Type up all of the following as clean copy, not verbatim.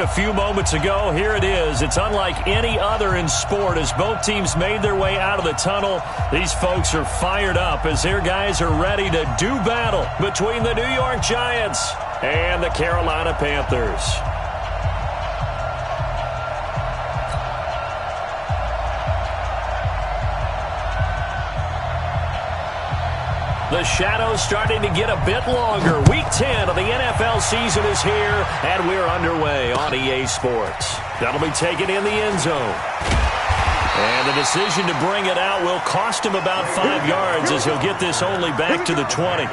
a few moments ago. Here it is. It's unlike any other in sport as both teams made their way out of the tunnel. These folks are fired up as their guys are ready to do battle between the New York Giants and the Carolina Panthers. The shadow's starting to get a bit longer. Week 10 of the NFL season is here, and we're underway on EA Sports. That'll be taken in the end zone. And the decision to bring it out will cost him about 5 yards as he'll get this only back to the 20.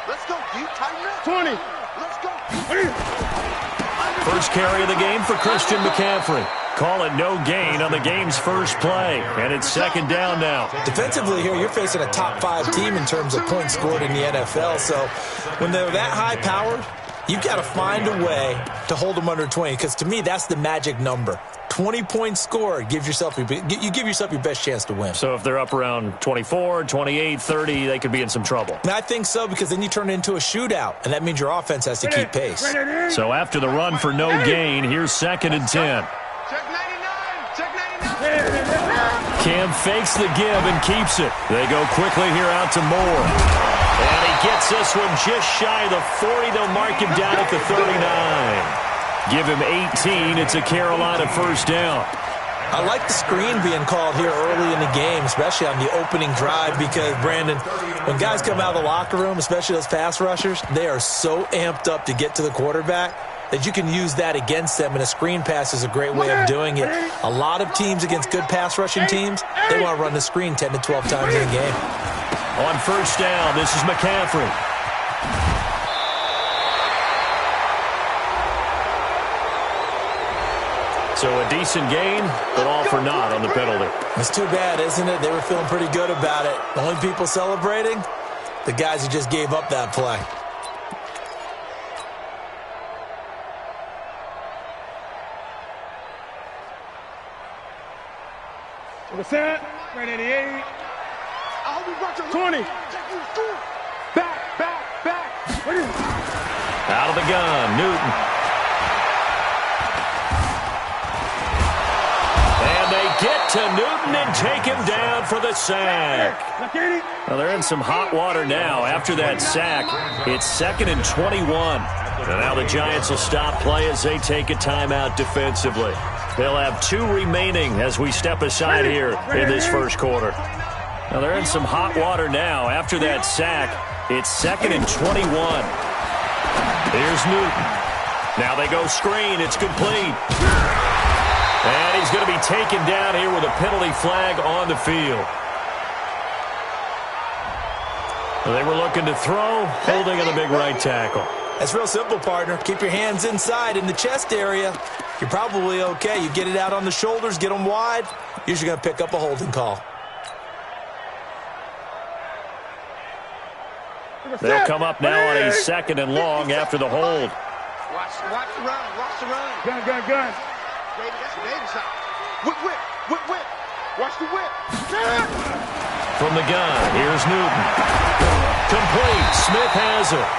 Let's go, deep, tighten up. 20. Let's go. First carry of the game for Christian McCaffrey. Call it no gain on the game's first play, and it's second down now. Defensively here, you're facing a top 5 team in terms of points scored in the NFL, so when they're that high-powered, you've got to find a way to hold them under 20, because to me, that's the magic number. 20 points scored, you give yourself your best chance to win. So if they're up around 24, 28, 30, they could be in some trouble. And I think so, because then you turn it into a shootout, and that means your offense has to keep pace. So after the run for no gain, here's second and 10. Check 99. Check 99. Cam fakes the give and keeps it. They go quickly here out to Moore. And he gets this one just shy of the 40. They'll mark him down at the 39. Give him 18. It's a Carolina first down. I like the screen being called here early in the game, especially on the opening drive, because, Brandon, when guys come out of the locker room, especially those pass rushers, they are so amped up to get to the quarterback that you can use that against them, and a screen pass is a great way of doing it. A lot of teams against good pass rushing teams, they want to run the screen 10 to 12 times in a game. On first down, this is McCaffrey. So a decent gain, but all for naught on the penalty. It's too bad, isn't it? They were feeling pretty good about it. The only people celebrating, the guys who just gave up that play. What's that? Right 88. 20. Back. Out of the gun, Newton. And they get to Newton and take him down for the sack. Well, they're in some hot water now. After that sack, it's second and 21. And now the Giants will stop play as they take a timeout defensively. They'll have 2 remaining as we step aside here in this first quarter. Now they're in some hot water now. After that sack, it's second and 21. Here's Newton. Now they go screen. It's complete. And he's going to be taken down here with a penalty flag on the field. They were looking to throw, holding on the big right tackle. That's real simple, partner. Keep your hands inside in the chest area. You're probably okay. You get it out on the shoulders, get them wide. Usually going to pick up a holding call. They'll come up now on a second and long after the hold. Watch the run. Watch the run. Gun. That's a baby shot. Whip. Watch the whip. From the gun, here's Newton. Complete. Smith has it.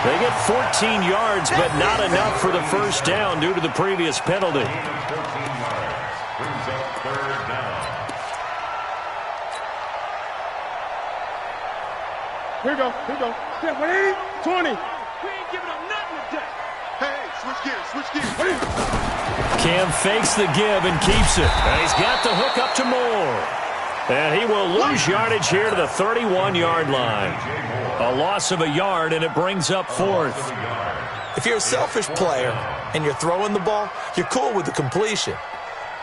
They get 14 yards, but not enough for the first down due to the previous penalty. Here we go. Yeah, 180, 20. We ain't giving up nothing today. Hey, switch gears. Cam fakes the give and keeps it. And he's got the hook up to Moore. And he will lose yardage here to the 31-yard line. A loss of a yard, and it brings up fourth. If you're a selfish player and you're throwing the ball, you're cool with the completion.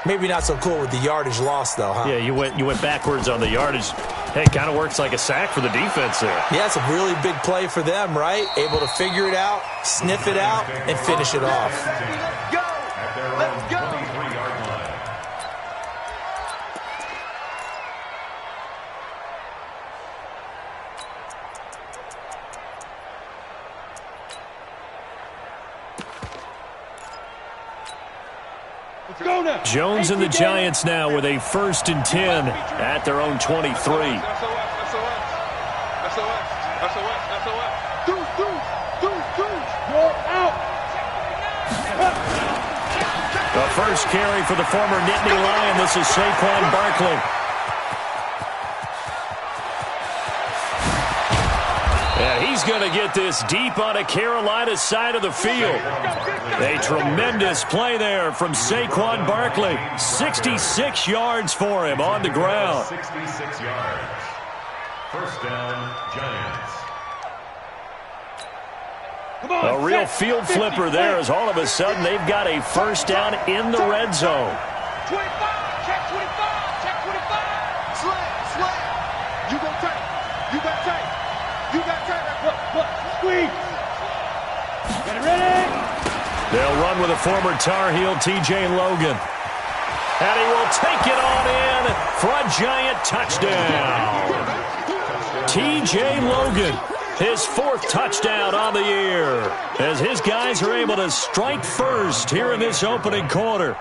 Maybe not so cool with the yardage loss, though, huh? Yeah, you went backwards on the yardage. Hey, it kind of works like a sack for the defense there. Yeah, it's a really big play for them, right? Able to figure it out, sniff it out, and finish it off. Let's go. Jones and the Giants now with a 1st and 10 at their own 23. The first carry for the former Nittany Lion. This is Saquon Barkley. And he's going to get this deep on a Carolina side of the field. A tremendous play there from Saquon Barkley. 66 yards for him on the ground. 66 yards. First down, Giants. A real field flipper there as all of a sudden they've got a first down in the red zone. 25, check 25, check 25. Slam. You got tight. Squeeze. Get it ready. They'll run with a former Tar Heel, T.J. Logan. And he will take it on in for a Giant touchdown. T.J. Logan, his 4th touchdown on the year, as his guys are able to strike first here in this opening quarter.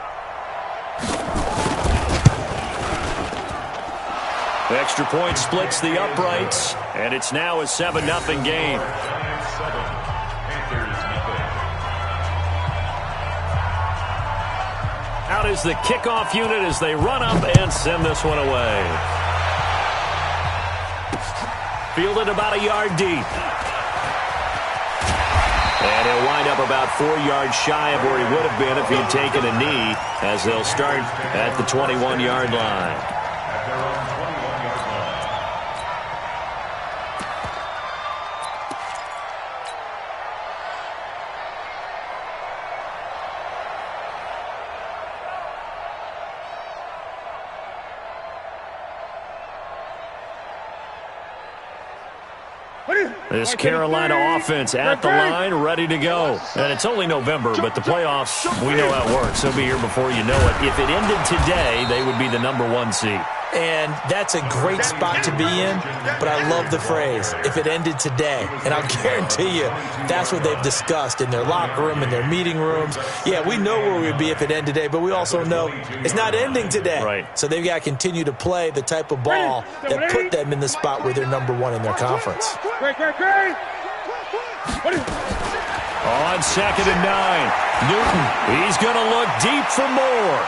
The extra point splits the uprights, and it's now a 7-0 game. Out is the kickoff unit as they run up and send this one away. Fielded about a yard deep. And he'll wind up about 4 yards shy of where he would have been if he had taken a knee, as they'll start at the 21-yard line. This Carolina offense at the line, ready to go. And it's only November, but the playoffs, we know how it works. They'll be here before you know it. If it ended today, they would be the #1 seed. And that's a great spot to be in, but I love the phrase, if it ended today. And I'll guarantee you, that's what they've discussed in their locker room, in their meeting rooms. Yeah, we know where we'd be if it ended today, but we also know it's not ending today. Right. So they've got to continue to play the type of ball that put them in the spot where they're #1 in their conference. Great. On 2nd and 9, Newton, he's going to look deep for more.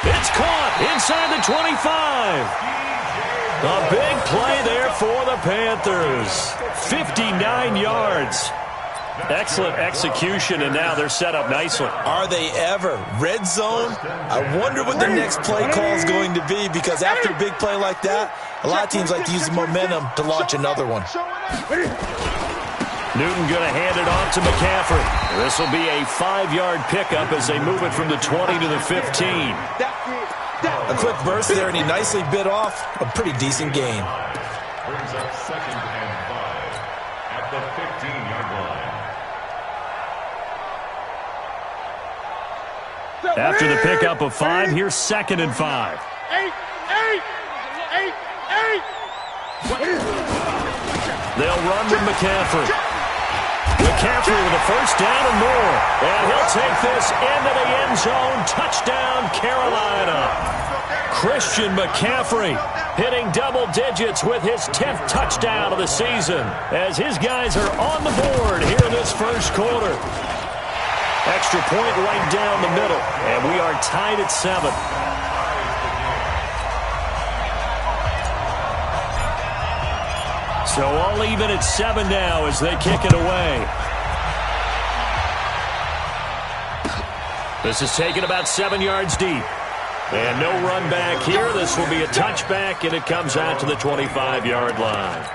It's caught inside the 25. A big play there for the Panthers. 59 yards. Excellent execution, and now they're set up nicely. Are they ever? Red zone? I wonder what the next play call is going to be, because after a big play like that, a lot of teams like to use the momentum to launch another one. Newton going to hand it off to McCaffrey. This will be a 5-yard pickup as they move it from the 20 to the 15. A quick burst there, and he nicely bit off a pretty decent gain. Brings up 2nd and 5 at the 15-yard line. After the pickup of 5, here's 2nd and 5. 8. They'll run with McCaffrey. McCaffrey with a first down and more. And he'll take this into the end zone. Touchdown, Carolina. Christian McCaffrey hitting double digits with his 10th touchdown of the season, as his guys are on the board here in this first quarter. Extra point right down the middle, and we are tied at 7. So all even at 7 now as they kick it away. This is taken about 7 yards deep. And no run back here. This will be a touchback, and it comes out to the 25-yard line.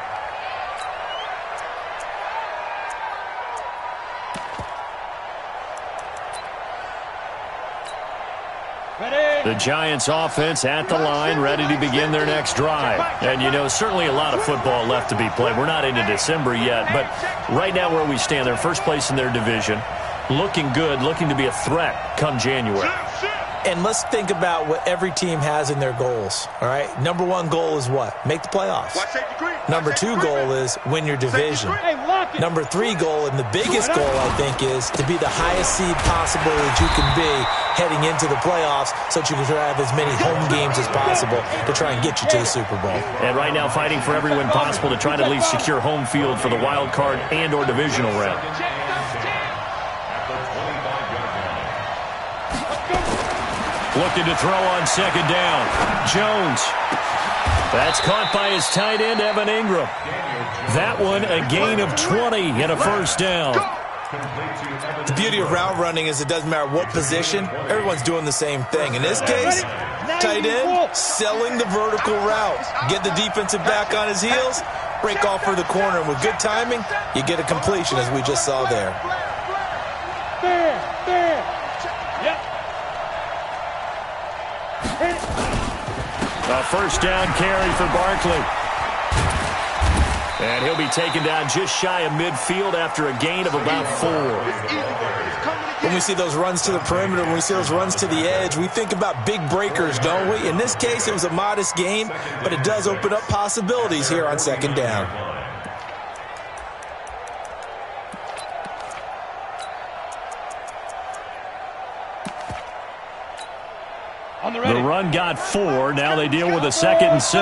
The Giants offense at the line, ready to begin their next drive. And, you know, certainly a lot of football left to be played. We're not into December yet, but right now where we stand, they're first place in their division. Looking good, looking to be a threat come January. And let's think about what every team has in their goals, all right? Number one goal is what? Make the playoffs. Number two goal is win your division. Number three goal, and the biggest goal, I think, is to be the highest seed possible that you can be heading into the playoffs so that you can have as many home games as possible to try and get you to the Super Bowl. And right now fighting for every win possible to try to at least secure home field for the wild card and or divisional round. Looking to throw on second down. Jones. That's caught by his tight end, Evan Ingram. That one, a gain of 20 and a first down. The beauty of route running is it doesn't matter what position, everyone's doing the same thing. In this case, tight end, selling the vertical route. Get the defensive back on his heels, break off for the corner, and with good timing, you get a completion as we just saw there. A first down carry for Barkley. And he'll be taken down just shy of midfield after a gain of about 4. When we see those runs to the perimeter, when we see those runs to the edge, we think about big breakers, don't we? In this case, it was a modest gain, but it does open up possibilities here on second down. The run got 4. Now they deal with a 2nd and 6.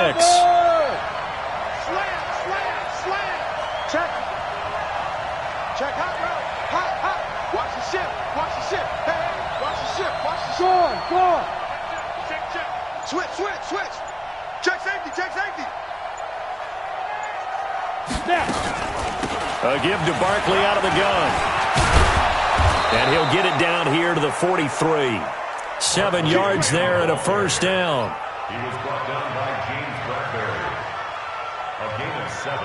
Check hot route. Hot. Watch the ship. Hey, watch the ship. Go on. Check. Switch. Check safety. Snap. A give to Barkley out of the gun. And he'll get it down here to the 43. 7 yards there and a first down. He was brought down by James Bradbury. A gain of 7.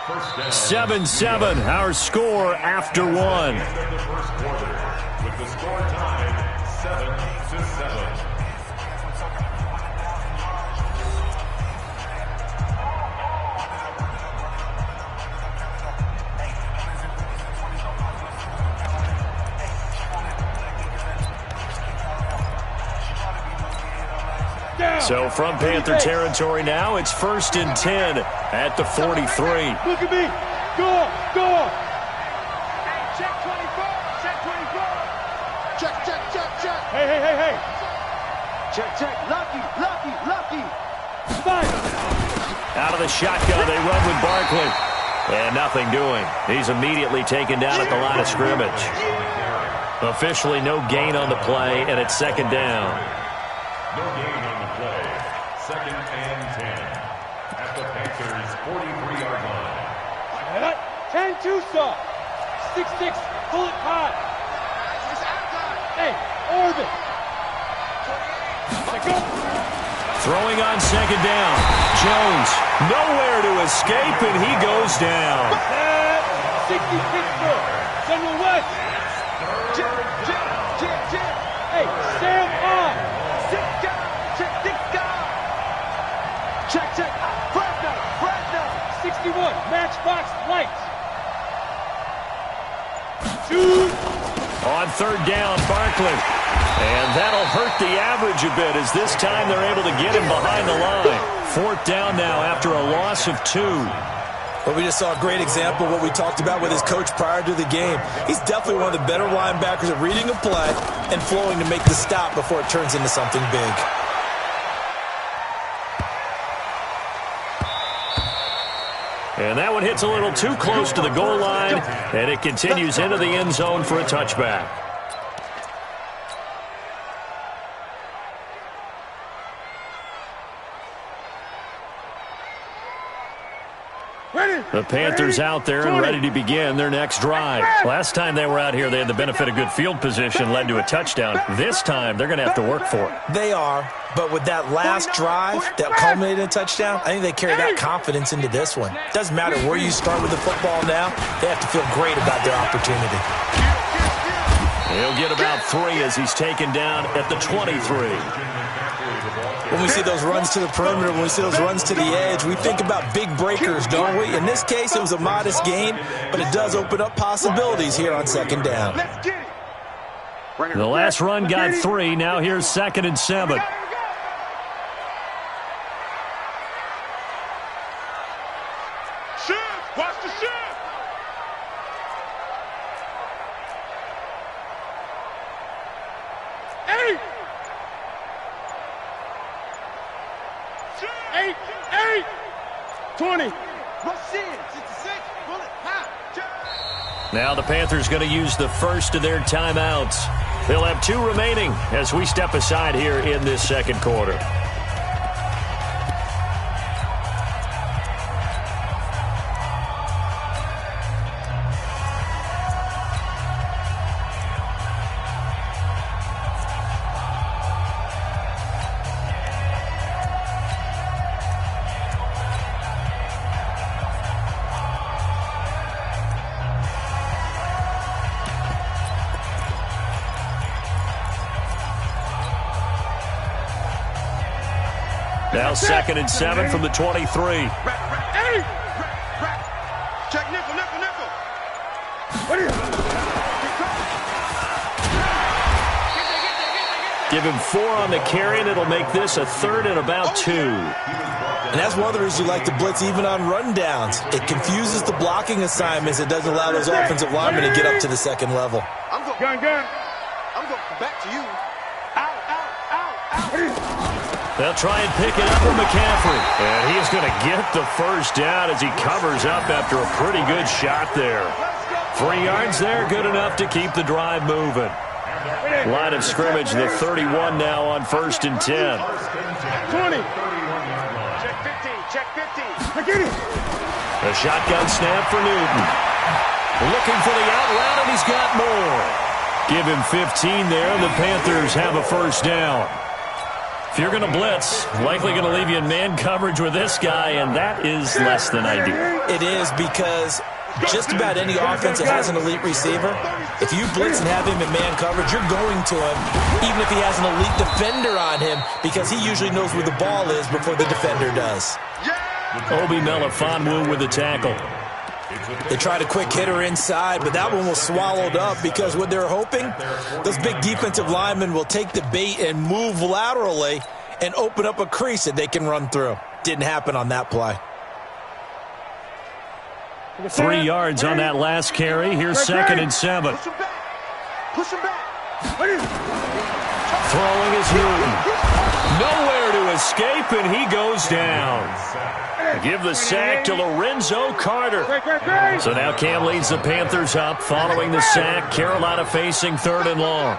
First down. 7-7, our score after 1. End of the first quarter, with the score tied 7-7. So from Panther territory now, it's 1st and 10 at the 43. Look at me. Go on. Hey, check 24. Check. Hey. Check. Lucky. Fine. Out of the shotgun, they run with Barkley. And nothing doing. He's immediately taken down at the line of scrimmage. Officially no gain on the play, and it's 2nd down. No gain on the play. 2nd and 10 at the Panthers' 43-yard line. 10-2 soft. 6-6. Pull it high. Hey, orbit. Let go. Throwing on 2nd down. Jones nowhere to escape, and he goes down. 66 foot. Central West. Hey, Sam on. Check. Fred 61. Matchbox lights. 2. On 3rd down, Barkley. And that'll hurt the average a bit as this time they're able to get him behind the line. 4th down now after a loss of 2. But we just saw a great example of what we talked about with his coach prior to the game. He's definitely one of the better linebackers at reading a play and flowing to make the stop before it turns into something big. And that one hits a little too close to the goal line, and it continues into the end zone for a touchback. The Panthers out there and ready to begin their next drive. Last time they were out here, they had the benefit of good field position, led to a touchdown. This time, they're going to have to work for it. They are, but with that last drive that culminated in a touchdown, I think they carry that confidence into this one. Doesn't matter where you start with the football now, they have to feel great about their opportunity. He'll get about 3 as he's taken down at the 23. When we see those runs to the perimeter, when we see those runs to the edge, we think about big breakers, don't we? In this case, it was a modest gain, but it does open up possibilities here on 2nd down. Let's get it. The last run got 3. Now here's 2nd and 7. Shift! Watch the shift! Eight! 20. Rush in. 66. Bullet. High. Now the Panthers going to use the first of their timeouts. They'll have 2 remaining as we step aside here in this second quarter. Now 2nd and 7 from the 23. Check nickel. Give him 4 on the carry, and it'll make this a 3rd and about 2. And that's one of the reasons you like to blitz even on rundowns. It confuses the blocking assignments. It doesn't allow those offensive linemen to get up to the second level. I'm going back to you. Out. They'll try and pick it up for McCaffrey. And he's going to get the first down as he covers up after a pretty good shot there. 3 yards there, good enough to keep the drive moving. Line of scrimmage, the 31 now on 1st and 10. 20. Check 50. A shotgun snap for Newton. Looking for the out route, and he's got more. Give him 15 there, and the Panthers have a first down. If you're going to blitz, likely going to leave you in man coverage with this guy, and that is less than ideal. It is, because just about any offense that has an elite receiver, if you blitz and have him in man coverage, you're going to him, even if he has an elite defender on him, because he usually knows where the ball is before the defender does. Obi Melifonwu with the tackle. They tried a quick hitter inside, but that one was swallowed up because what they're hoping, those big defensive linemen will take the bait and move laterally and open up a crease that they can run through. Didn't happen on that play. 3 yards on that last carry. Here's 2nd and 7. Push him back. Throwing is Newton. Nowhere to escape, and he goes down. Give the sack to Lorenzo Carter. So now Cam leads the Panthers up following the sack. Carolina facing 3rd and long.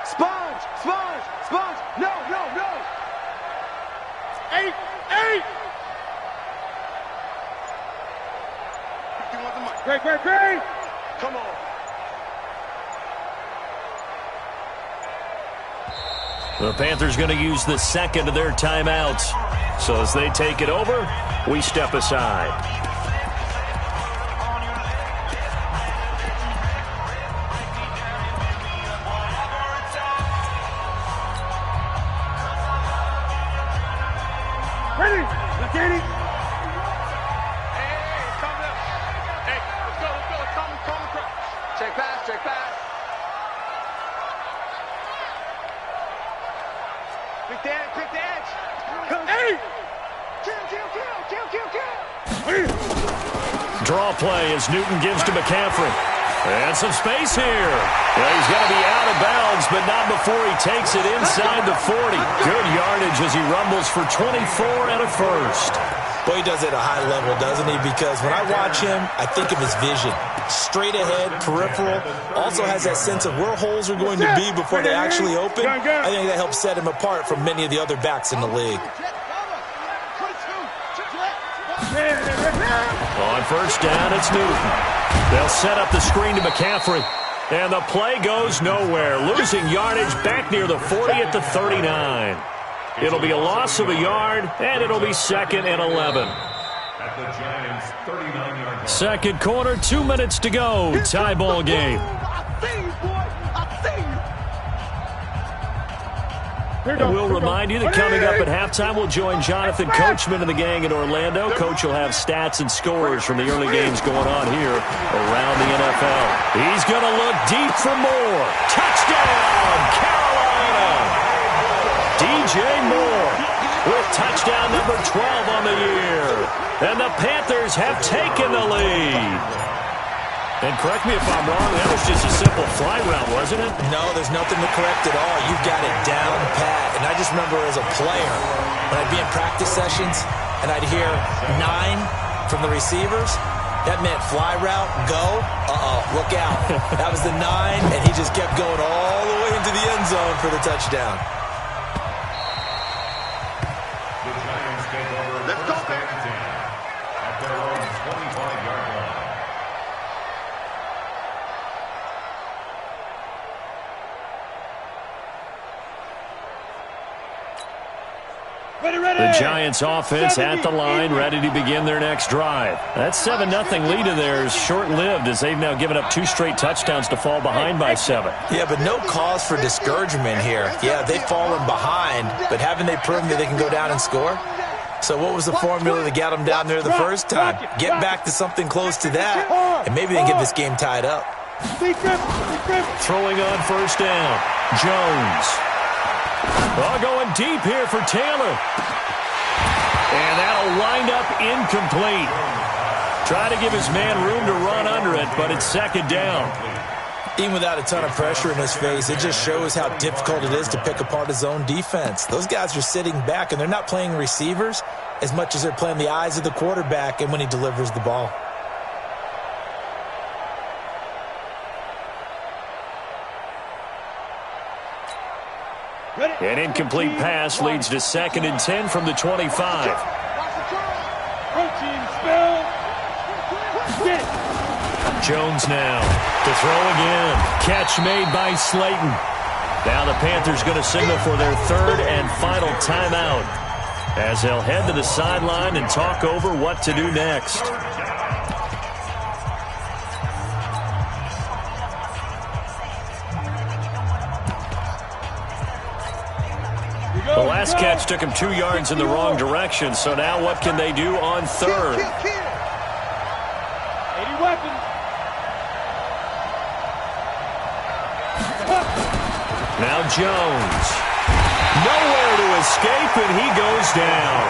Sponge. No. 8. 51 the mic. Great. Come on. The Panthers going to use the 2nd of their timeouts. So as they take it over, we step aside. Ready? Look at it. Hey, come up. Hey, let's go. Come across. Check pass. Pick the edge. Hey! Kill. Draw play as Newton gives to McCaffrey. And some space here. Well, he's going to be out of bounds, but not before he takes it inside the 40. Good yardage as he rumbles for 24 and a first. Well, he does it at a high level, doesn't he? Because when I watch him, I think of his vision. Straight ahead, peripheral. Also has that sense of where holes are going to be before they actually open. I think that helps set him apart from many of the other backs in the league. On first down, it's Newton. They'll set up the screen to McCaffrey. And the play goes nowhere. Losing yardage back near the 40 at the 39. It'll be a loss of a yard, and it'll be 2nd and 11. At the Giants' 39-yard line. Second quarter, 2 minutes to go. Tie ball game. I see you, boy. I And we'll remind you that coming up at halftime, we'll join Jonathan Coachman and the gang in Orlando. Coach will have stats and scores from the early games going on here around the NFL. He's going to look deep for more. Touchdown, Carolina! DJ Moore with touchdown number 12 on the year. And the Panthers have taken the lead. And correct me if I'm wrong, that was just a simple fly route, wasn't it? No, there's nothing to correct at all. You've got it down pat. And I just remember as a player, when I'd be in practice sessions and I'd hear 9 from the receivers, that meant fly route, go, look out. That was the 9, and he just kept going all the way into the end zone for the touchdown. The Giants take over first and 10 at their own 25-yard line. The Giants offense at the line, ready to begin their next drive. That 7-0 lead of theirs short-lived as they've now given up 2 straight touchdowns to fall behind by 7. Yeah, but no cause for discouragement here. Yeah, they've fallen behind, but haven't they proven that they can go down and score? So what was the formula that got them down there the first time? Get back to something close to that, and maybe they can get this game tied up. Throwing on first down, Jones. Well, going deep here for Taylor. And that'll wind up incomplete. Try to give his man room to run under it, but it's second down. Even without a ton of pressure in his face, it just shows how difficult it is to pick apart his own defense. Those guys are sitting back, and they're not playing receivers as much as they're playing the eyes of the quarterback and when he delivers the ball. An incomplete pass leads to second and 10 from the 25. Jones now to throw again. Catch made by Slayton. Now the Panthers going to signal for their third and final timeout as they'll head to the sideline and talk over what to do next. The last catch took him 2 yards in the wrong direction, so now what can they do on third? 80 weapons. Now Jones. Nowhere to escape, and he goes down.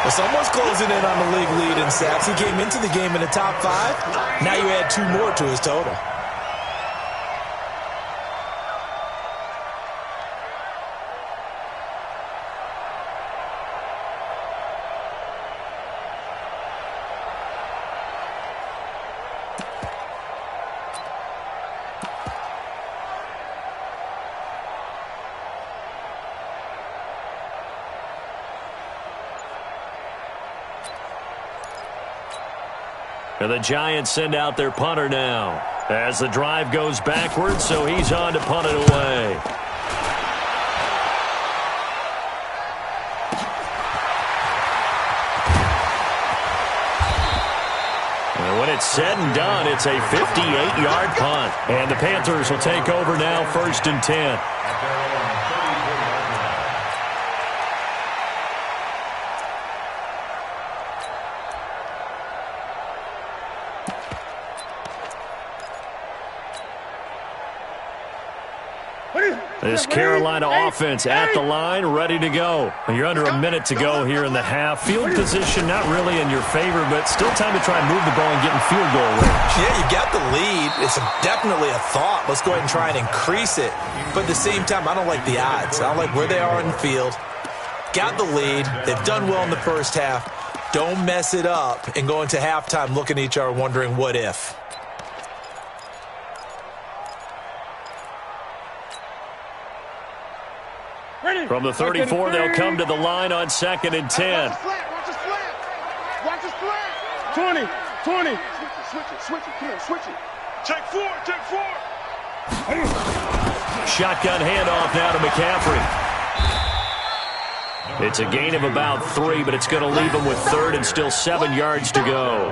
Well, someone's closing in on the league lead in sacks. He came into the game in the top 5. Now you add 2 more to his total. And the Giants send out their punter now as the drive goes backwards, so he's on to punt it away. And when it's said and done, it's a 58-yard punt. And the Panthers will take over now, first and 10. This Carolina offense at the line, ready to go. You're under a minute to go here in the half. Field position not really in your favor, but still time to try and move the ball and get in field goal range. Yeah, you got the lead. It's definitely a thought. Let's go ahead and try and increase it. But at the same time, I don't like the odds. I don't like where they are in the field. Got the lead. They've done well in the first half. Don't mess it up and go into halftime looking at each other wondering what if. From the 34, they'll come to the line on second and 10. Watch his flat. Watch his flat. 20. Switch it. Come on, switch it. Take four. Shotgun handoff now to McCaffrey. It's a gain of about 3, but it's going to leave them with third and still 7 yards to go.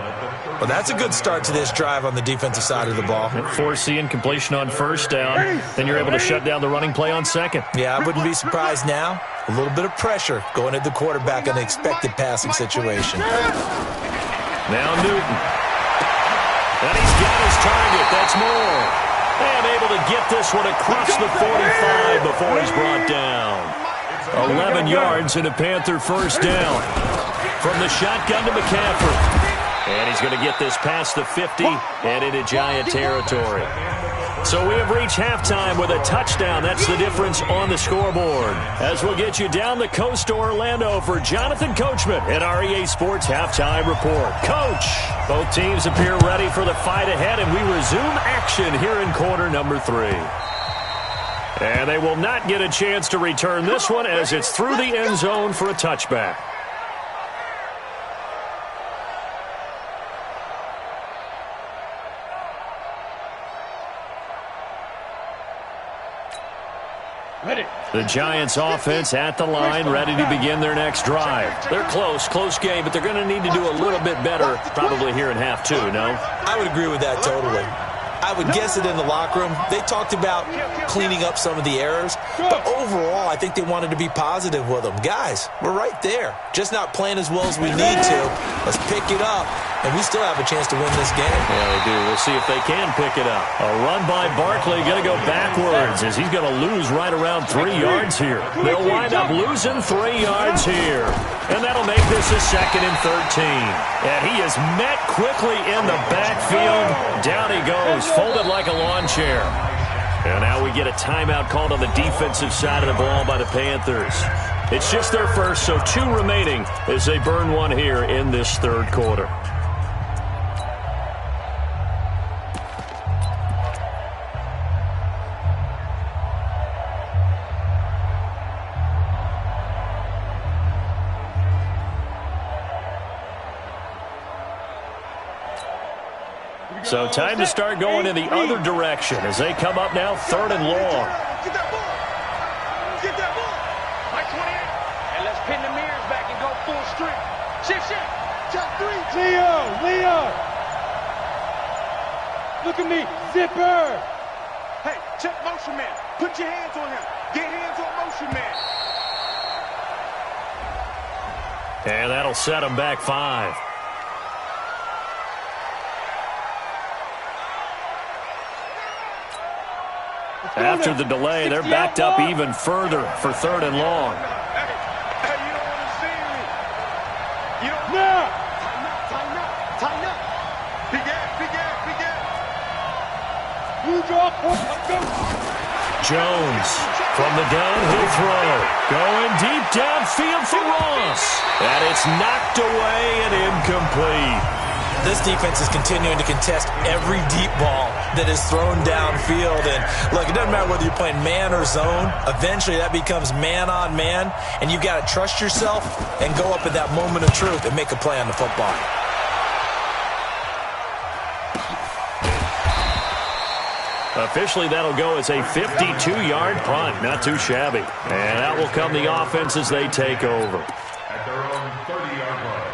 Well, that's a good start to this drive on the defensive side of the ball. Force the incompletion on first down. Then you're able to shut down the running play on second. Yeah, I wouldn't be surprised now. A little bit of pressure going at the quarterback in an expected passing situation. Now Newton. And he's got his target. That's Moore. And able to get this one across the 45 before he's brought down. 11 yards and a Panther first down. From the shotgun to McCaffrey. And he's going to get this past the 50 and into Giant territory. So we have reached halftime with a touchdown. That's the difference on the scoreboard. As we'll get you down the coast to Orlando for Jonathan Coachman at our EA Sports Halftime Report. Coach, both teams appear ready for the fight ahead, and we resume action here in quarter number 3. And they will not get a chance to return this one as it's through the end zone for a touchback. The Giants offense at the line, ready to begin their next drive. They're close game, but they're going to need to do a little bit better probably here in half 2, no? I would agree with that totally. I would guess it in the locker room. They talked about cleaning up some of the errors, but overall, I think they wanted to be positive with them. Guys, we're right there. Just not playing as well as we need to. Let's pick it up, and we still have a chance to win this game. Yeah, they do. We'll see if they can pick it up. A run by Barkley, going to go backwards as he's going to lose right around 3 yards here. They'll wind up losing 3 yards here. And that'll make this a 2nd and 13. And he is met quickly in the backfield. Down he goes, folded like a lawn chair. And now we get a timeout called on the defensive side of the ball by the Panthers. It's just their first, so 2 remaining as they burn one here in this third quarter. So time to start going in the other direction as they come up now 3rd and long. Get that ball. Get that ball. Like 28. And let's pin the mirrors back and go full strength. Shift. Top 3. Leo. Look at me. Zipper. Hey, check motion man. Put your hands on him. Get hands on motion man. And that'll set him back 5. After the delay, they're backed up even further for 3rd and long. Hey, you don't want to see me. You don't Now. Tighten up. Big ass. You drop. Go. Jones from the gun, he'll throw. Going deep downfield for Ross. And it's knocked away and incomplete. This defense is continuing to contest every deep ball that is thrown downfield. And, look, it doesn't matter whether you're playing man or zone. Eventually, that becomes man-on-man, and you've got to trust yourself and go up at that moment of truth and make a play on the football. Officially, that'll go as a 52-yard punt. Not too shabby. And out will come the offense as they take over. At their own 30-yard line.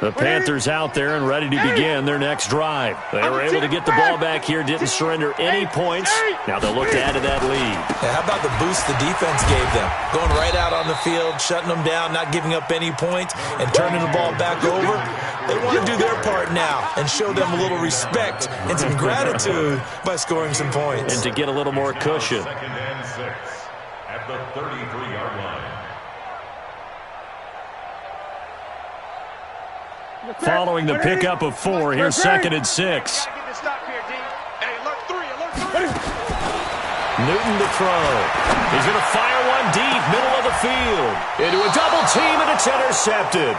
The Panthers out there and ready to begin their next drive. They were able to get the ball back here, didn't surrender any points. Now they'll look to add to that lead. Yeah, how about the boost the defense gave them? Going right out on the field, shutting them down, not giving up any points, and turning the ball back over. They want to do their part now and show them a little respect and some gratitude by scoring some points. And to get a little more cushion. 2nd and 6 at the 33-yard line. Following the pickup of 4, here's 2nd and 6. Newton to throw. He's going to fire one deep, middle of the field. Into a double team, and it's intercepted.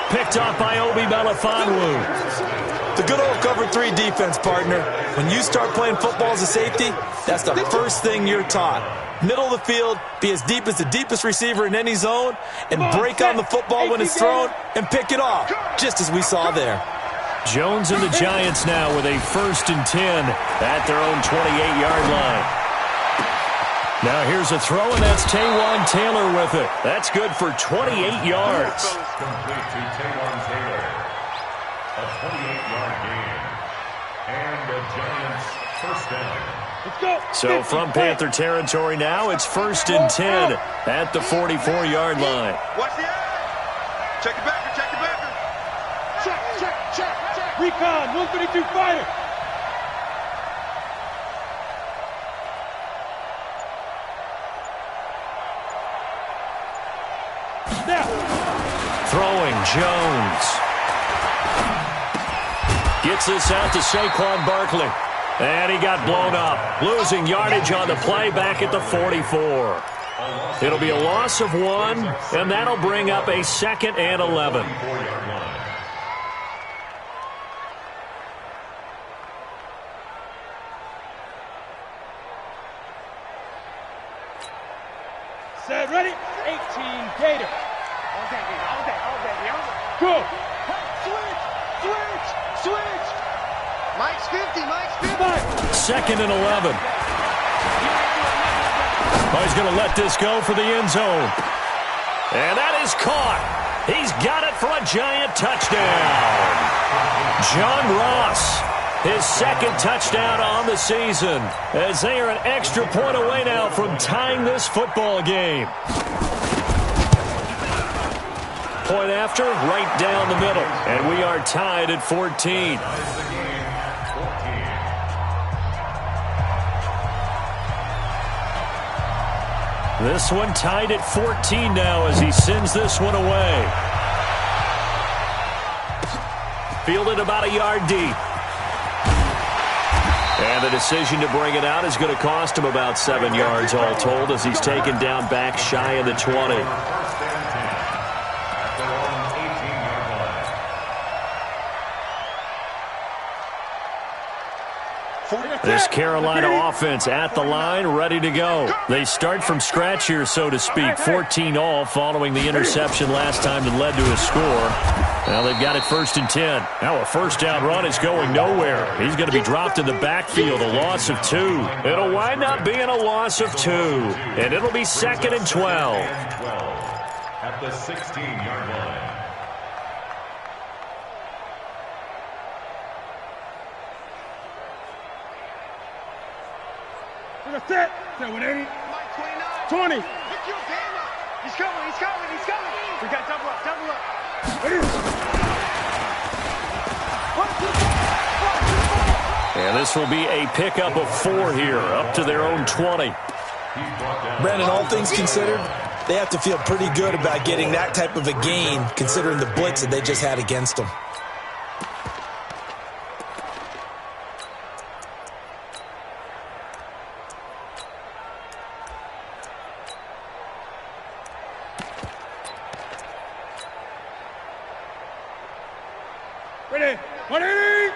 Picked off by Obi Melifonwu. The good old cover 3 defense, partner. When you start playing football as a safety, that's the first thing you're taught. Middle of the field, be as deep as the deepest receiver in any zone, and break on the football when it's thrown and pick it off, just as we saw there. Jones and the Giants now with a 1st and 10 at their own 28-yard line. Now here's a throw, and that's Taywan Taylor with it. That's good for 28 yards. Complete to Taywan Taylor. A 28-yard gain. And the Giants first down. Let's go. So from Panther territory now, it's 1st and 10 at the 44-yard line. Watch the eye. Check the backer, check the backer. Check. Recon, 152 fighter. Now. Throwing, Jones. Gets this out to Saquon Barkley. And he got blown up. Losing yardage on the play back at the 44. It'll be a loss of 1, and that'll bring up a 2nd and 11. Set, ready? 18, Gator. Go. Switch. Mike's 50. 2nd and 11. Oh, he's going to let this go for the end zone. And that is caught. He's got it for a Giant touchdown. John Ross, his 2nd touchdown on the season, as they are an extra point away now from tying this football game. Point after, right down the middle. And we are tied at 14. This one tied at 14 now as he sends this one away. Fielded about a yard deep. And the decision to bring it out is going to cost him about 7 yards all told as he's taken down back shy of the 20. This Carolina offense at the line, ready to go. They start from scratch here, so to speak. 14-all following the interception last time that led to a score. Now they've got it 1st and 10. Now a first down run is going nowhere. He's going to be dropped in the backfield, a loss of 2. It'll wind up being a loss of 2. And it'll be 2nd and 12. At the 16-yard line. Set. 180. 20. Pick your game up. He's coming. We got double up. And this will be a pickup of 4 here, up to their own 20. Brandon, all things considered, they have to feel pretty good about getting that type of a gain, considering the blitz that they just had against them. Ready? 180.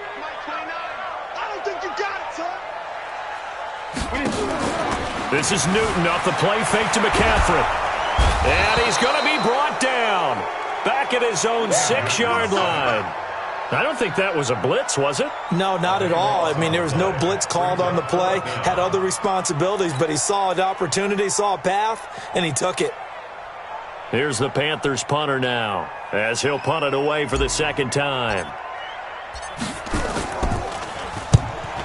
I don't think you got it, son. This is Newton off the play fake to McCaffrey. And he's going to be brought down back at his own 6-yard line. I don't think that was a blitz, was it? No, not at all. I mean, there was no blitz called on the play. Had other responsibilities, but he saw an opportunity, saw a path, and he took it. Here's the Panthers punter now, as he'll punt it away for the 2nd time.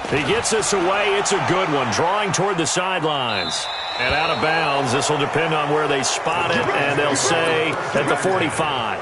He gets this away. It's a good one, drawing toward the sidelines. And out of bounds. This will depend on where they spot it, and they'll say at the 45.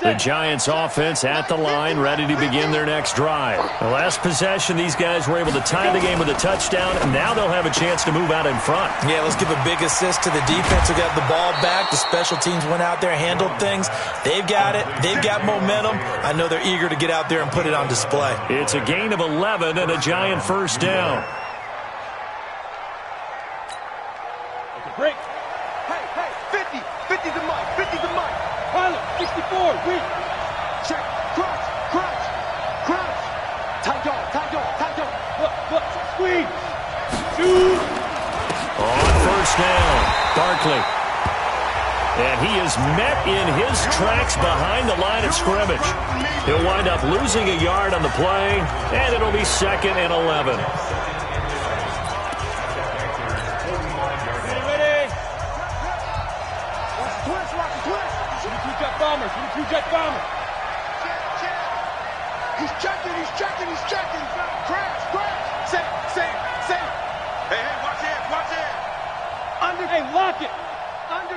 The Giants offense at the line, ready to begin their next drive. The last possession, these guys were able to tie the game with a touchdown, and now they'll have a chance to move out in front. Yeah, let's give a big assist to the defense who got the ball back. The special teams went out there, handled things. They've got it. They've got momentum. I know they're eager to get out there and put it on display. It's a gain of 11 and a Giant first down. Break. Hey, 50. 50 to Mike. 50 to Mike. Pilot, 64, weak. Check. Crouch. Tight dog. Squeeze. Shoot. On first down, Barkley. And he is met in his tracks behind the line of scrimmage. He'll wind up losing a yard on the play, and it'll be 2nd and 11. Ready? Watch the twist, watch the twist. Two-jet bombers, two-jet bombers. He's checking. Crash. Sam. Hey, watch it. Hey, lock it.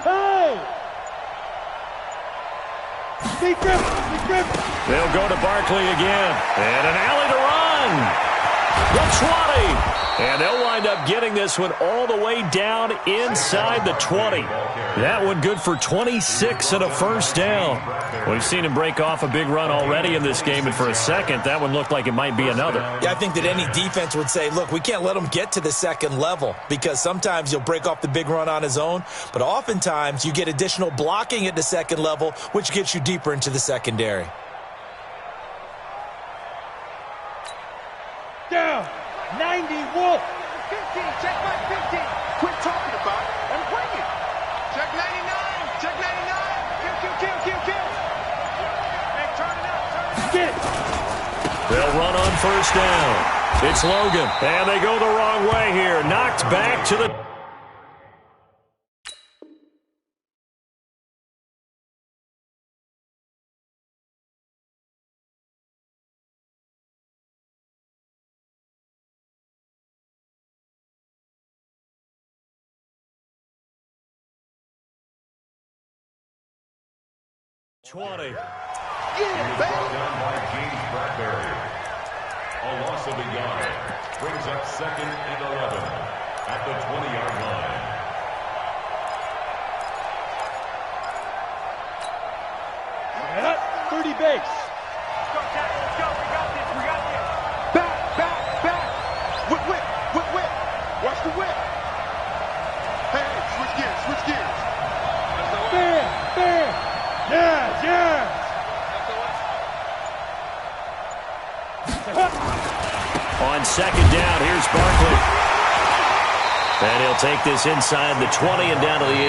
Hey! Deep grip. They'll go to Barkley again. And an alley to run. The 20. And they'll wind up getting this one all the way down inside the 20. That one good for 26 and a first down. We've seen him break off a big run already in this game, and for a second, that one looked like it might be another. Yeah, I think that any defense would say, look, we can't let him get to the second level because sometimes he'll break off the big run on his own, but oftentimes you get additional blocking at the second level, which gets you deeper into the secondary. Down. 90 Wolf. 15. Check my 15. Quit talking about it and bring it. Check 99. Check 99. Kill. Hey, turn it up. Get it. They'll run on first down. It's Logan, and they go the wrong way here. Knocked back to the... Down by James Bradbury. A loss of a yard brings up 2nd and 11 at the 20-yard line. Yeah, 30 base. Let's go, Tackle. Let's go. We got this. Back. Whip. Watch the whip. Hey, switch gears. Bam. Yeah. On second down, here's Barkley. And he'll take this inside the 20 and down to the 18.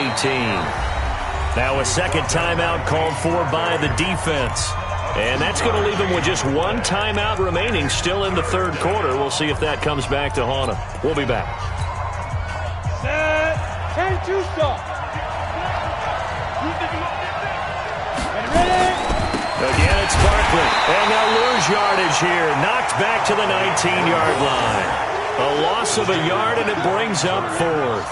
Now a second timeout called for by the defense. And that's going to leave him with just one timeout remaining still in the third quarter. We'll see if that comes back to haunt him. We'll be back. Set. And two stop. Ready? Again, it's Barkley. And they'll lose yardage here. Knocked back to the 19-yard line. A loss of a yard, and it brings up 4th.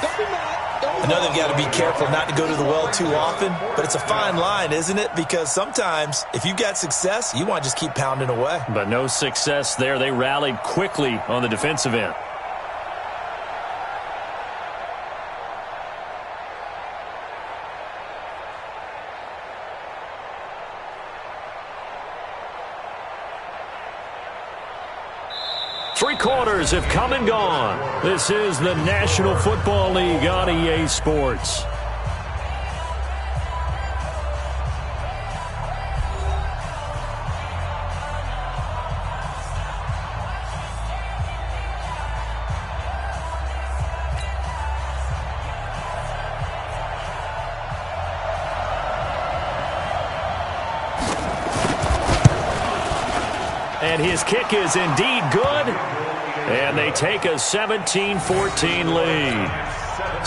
I know they've got to be careful not to go to the well too often, but it's a fine line, isn't it? Because sometimes if you've got success, you want to just keep pounding away. But no success there. They rallied quickly on the defensive end. Three quarters have come and gone. This is the National Football League on EA Sports. And his kick is indeed good. And they take a 17-14 lead.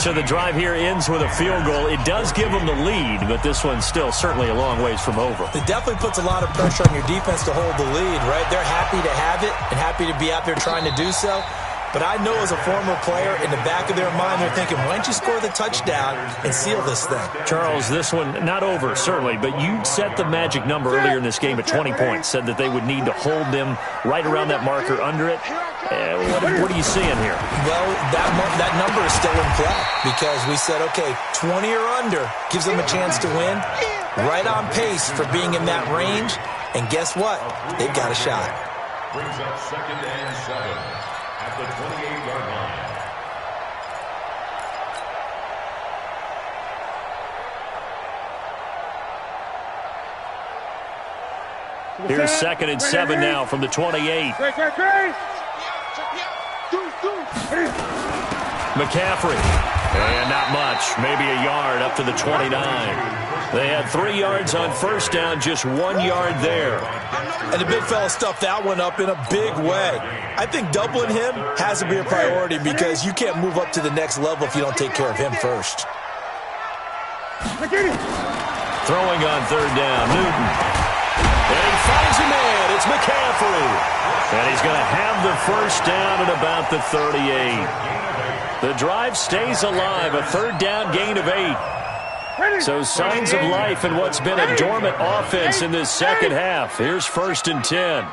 So the drive here ends with a field goal. It does give them the lead, but this one's still certainly a long ways from over. It definitely puts a lot of pressure on your defense to hold the lead, right? They're happy to have it and happy to be out there trying to do so. But I know as a former player, in the back of their mind, they're thinking, why don't you score the touchdown and seal this thing? Charles, this one, not over, certainly, but you set the magic number earlier in this game at 20 points, said that they would need to hold them right around that marker under it. What are you seeing here? Well, that number is still in play because we said, okay, 20 or under gives them a chance to win. Right on pace for being in that range. And guess what? They've got a shot. Brings up 2nd and 7. At the 28-yard line. Here's 2nd and 7 now from the 28. Great. McCaffrey. And not much. Maybe a yard up to the 29. They had 3 yards on first down, just 1 yard there. And the big fella stuffed that one up in a big way. I think doubling him has to be a priority because you can't move up to the next level if you don't take care of him first. Throwing on third down, Newton. And he finds a man. It's McCaffrey. And he's going to have the first down at about the 38. The drive stays alive, a third down gain of 8. So signs of life in what's been a dormant offense in this second half. Here's 1st and 10.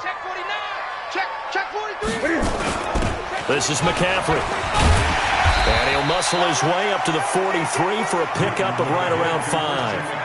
Check 43. This is McCaffrey. And he'll muscle his way up to the 43 for a pickup of right around 5.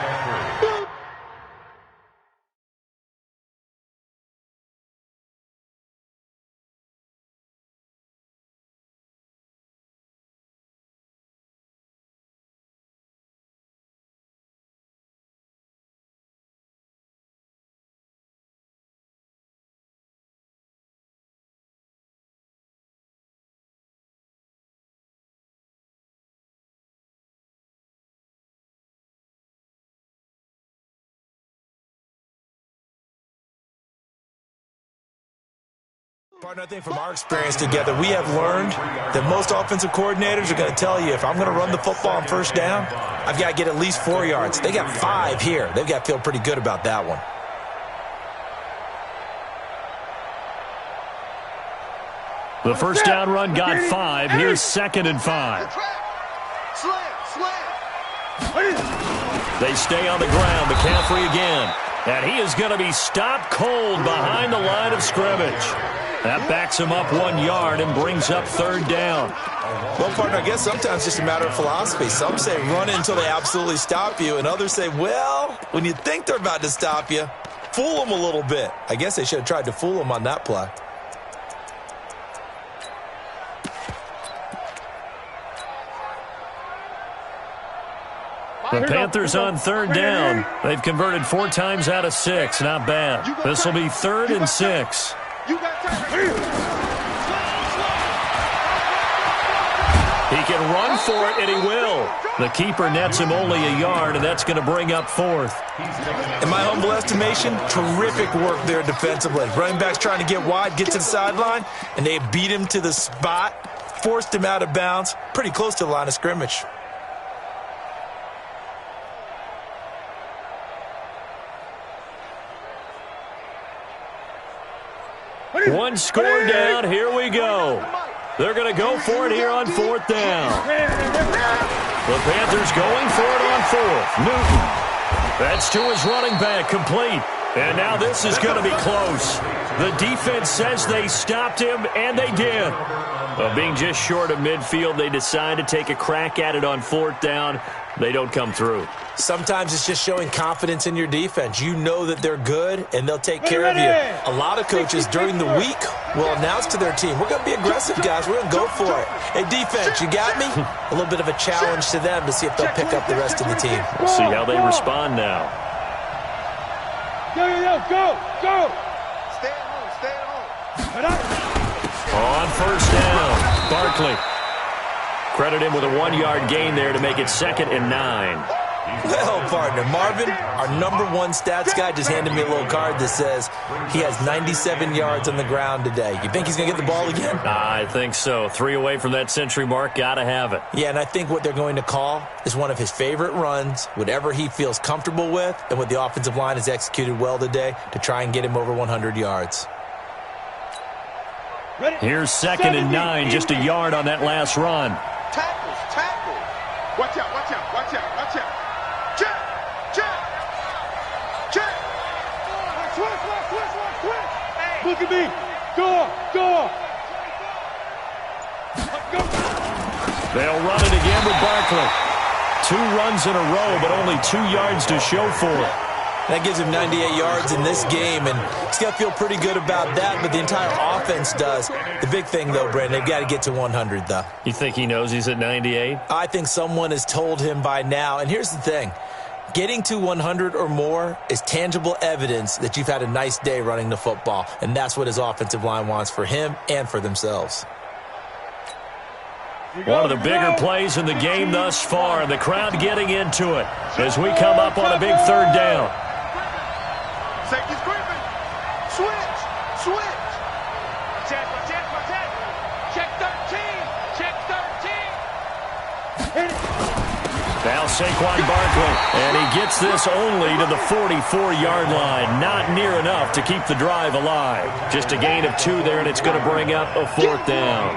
Partner, I think from our experience together, we have learned that most offensive coordinators are going to tell you, if I'm going to run the football on first down, I've got to get at least 4 yards. They got 5 here. They've got to feel pretty good about that one. The first down run got 5. Here's 2nd and 5. They stay on the ground. McCaffrey again. And he is going to be stopped cold behind the line of scrimmage. That backs him up 1 yard and brings up third down. Well, partner, I guess sometimes it's just a matter of philosophy. Some say run it until they absolutely stop you, and others say, well, when you think they're about to stop you, fool them a little bit. I guess they should have tried to fool them on that play. The Panthers on third down. They've converted 4 times out of 6. Not bad. This will be 3rd and 6. He can run for it, and he will. The keeper nets him only a yard, and that's going to bring up 4th. In my humble estimation, terrific work there defensively. Running back's trying to get wide, get to the sideline, and they beat him to the spot, forced him out of bounds, pretty close to the line of scrimmage. One score down. Here we go. They're going to go for it here on 4th down. The Panthers going for it on 4th. Newton. That's to his running back, complete. And now this is going to be close. The defense says they stopped him, and they did. Well, being just short of midfield, they decide to take a crack at it on 4th down. They don't come through. Sometimes it's just showing confidence in your defense. You know that they're good, and they'll take care of you. A lot of coaches during the week will announce to their team, we're going to be aggressive, guys. We're going to go for it. Hey, defense, you got me? A little bit of a challenge to them to see if they'll pick up the rest of the team. We'll see how they respond now. Go. Stay at home. On first down, Barkley. Credit him with a 1-yard gain there to make it 2nd and 9. Well, partner, Marvin, our #1 stats guy, just handed me a little card that says he has 97 yards on the ground today. You think he's going to get the ball again? I think so. 3 away from that century mark. Got to have it. Yeah, and I think what they're going to call is one of his favorite runs, whatever he feels comfortable with, and what the offensive line has executed well today to try and get him over 100 yards. Here's 2nd and 9, just a yard on that last run. Tackle. Watch out. Check. Switch. Look at me. Go. They'll run it again with Barkley. 2 runs in a row, but only 2 yards to show for it. That gives him 98 yards in this game, and he's got to feel pretty good about that, but the entire offense does. The big thing, though, Brandon, they've got to get to 100, though. You think he knows he's at 98? I think someone has told him by now, and here's the thing. Getting to 100 or more is tangible evidence that you've had a nice day running the football, and that's what his offensive line wants for him and for themselves. One of the bigger plays in the game thus far, and the crowd getting into it as we come up on a big third down. Safety screaming. Switch. Check 13. Check 13. Now Saquon Barkley, and he gets this only to the 44-yard line. Not near enough to keep the drive alive. Just a gain of 2 there, and it's going to bring up a 4th down.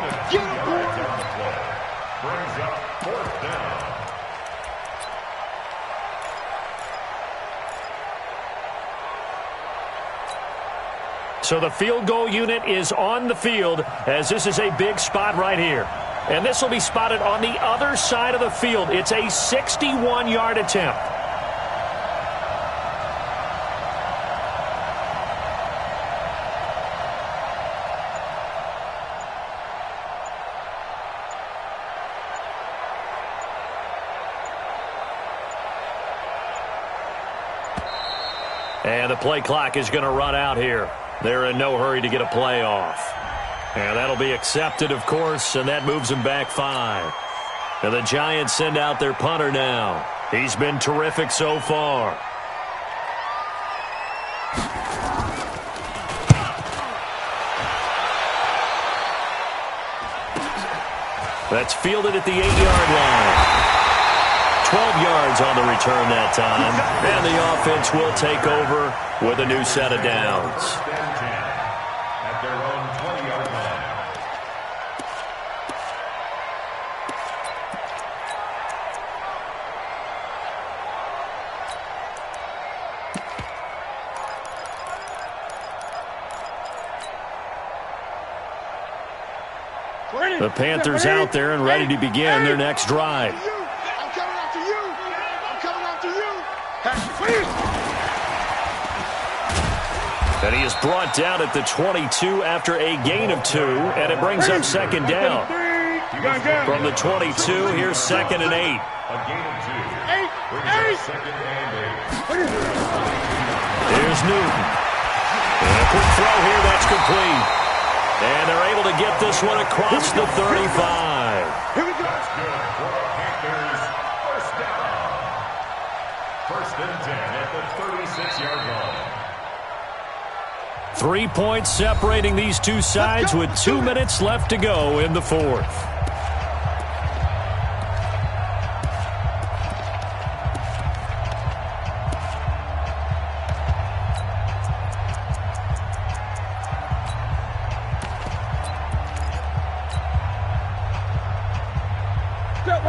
Brings up 4th down. So the field goal unit is on the field as this is a big spot right here. And this will be spotted on the other side of the field. It's a 61-yard attempt. And the play clock is going to run out here. They're in no hurry to get a play off. And that'll be accepted, of course, and that moves them back 5. And the Giants send out their punter now. He's been terrific so far. That's fielded at the 8-yard line. 12 yards on the return that time. And the offense will take over with a new set of downs. At their own 20-yard line. The Panthers out there and ready to begin their next drive. I'm coming after you. And he is brought down at the 22 after a gain of 2, and it brings up 2nd down. From the 22, here's 2nd and 8. A gain of 2. Brings up 2nd and 8. Here's Newton. And a quick throw here, that's complete. And they're able to get this one across the 35. Here we go. That's good for the Panthers. First down. 1st and 10 at the 36-yard line. 3 points separating these two sides with 2 minutes left to go in the 4th.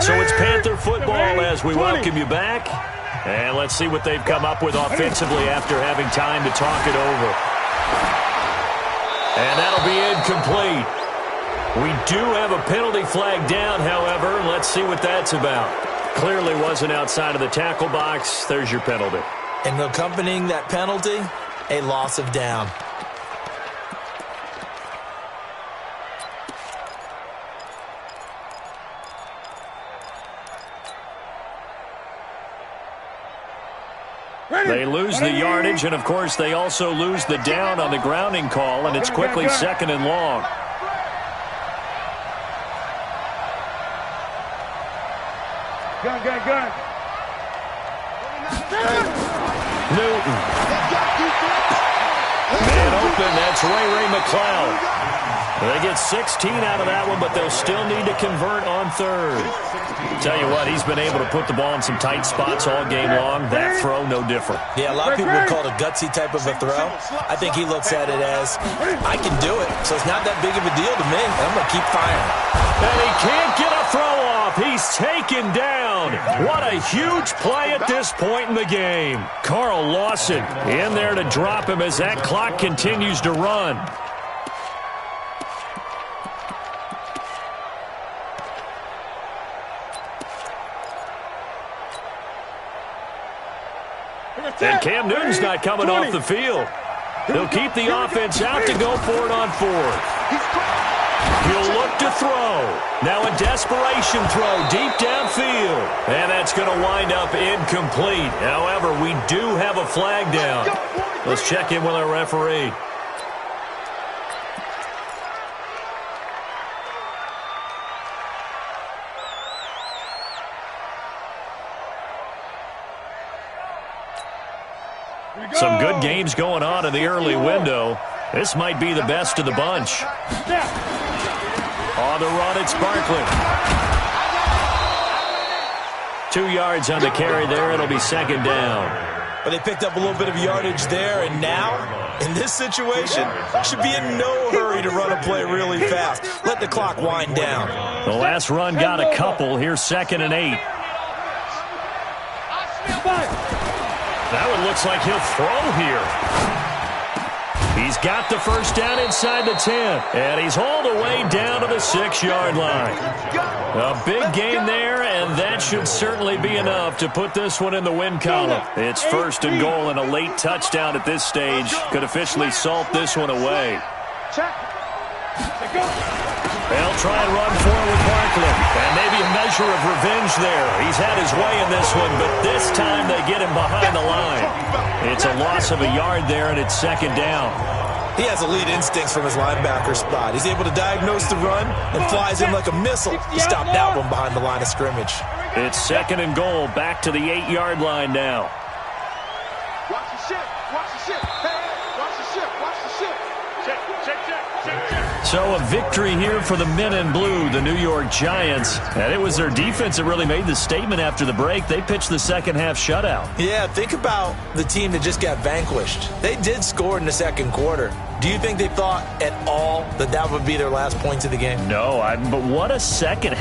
So it's Panther football as we welcome you back. And let's see what they've come up with offensively after having time to talk it over. And that'll be incomplete. We do have a penalty flag down, however. Let's see what that's about. Clearly wasn't outside of the tackle box. There's your penalty. And accompanying that penalty, a loss of down. They lose the yardage, and, of course, they also lose the down on the grounding call, and it's quickly 2nd and long. Gun. Newton. Man open, that's Ray McLeod. They get 16 out of that one, but they'll still need to convert on 3rd. Tell you what, he's been able to put the ball in some tight spots all game long. That throw, no different. Yeah, a lot of people would call it a gutsy type of a throw. I think he looks at it as, I can do it, so it's not that big of a deal to me. I'm going to keep firing. And he can't get a throw off. He's taken down. What a huge play at this point in the game. Carl Lawson in there to drop him as that clock continues to run. And Cam Newton's not coming off the field. He'll keep the offense out to go for it on 4th. He'll look to throw. Now a desperation throw deep downfield. And that's going to wind up incomplete. However, we do have a flag down. Let's check in with our referee. Some good games going on in the early window. This might be the best of the bunch. On the run, it's Barkley. 2 yards on the carry there. It'll be second down. But they picked up a little bit of yardage there, and now, in this situation, should be in no hurry to run a play really fast. Let the clock wind down. The last run got a couple. Here's 2nd and 8. That one looks like he'll throw here. He's got the first down inside the 10, and he's hauled away down to the 6-yard line. A big gain there, and that should certainly be enough to put this one in the win column. It's 1st and goal, and a late touchdown at this stage could officially salt this one away. They'll try and run forward with Barkley, and maybe a measure of revenge there. He's had his way in this one, but this time they get him behind the line. It's a loss of a yard there, and it's 2nd down. He has elite instincts from his linebacker spot. He's able to diagnose the run and flies in like a missile to stop that one behind the line of scrimmage. It's 2nd and goal, back to the 8-yard line now. Watch the ship. Watch the ship. Hey, watch the ship. Watch the ship. Check. So a victory here for the men in blue, the New York Giants. And it was their defense that really made the statement after the break. They pitched the second half shutout. Yeah, think about the team that just got vanquished. They did score in the second quarter. Do you think they thought at all that that would be their last points of the game? No, but what a second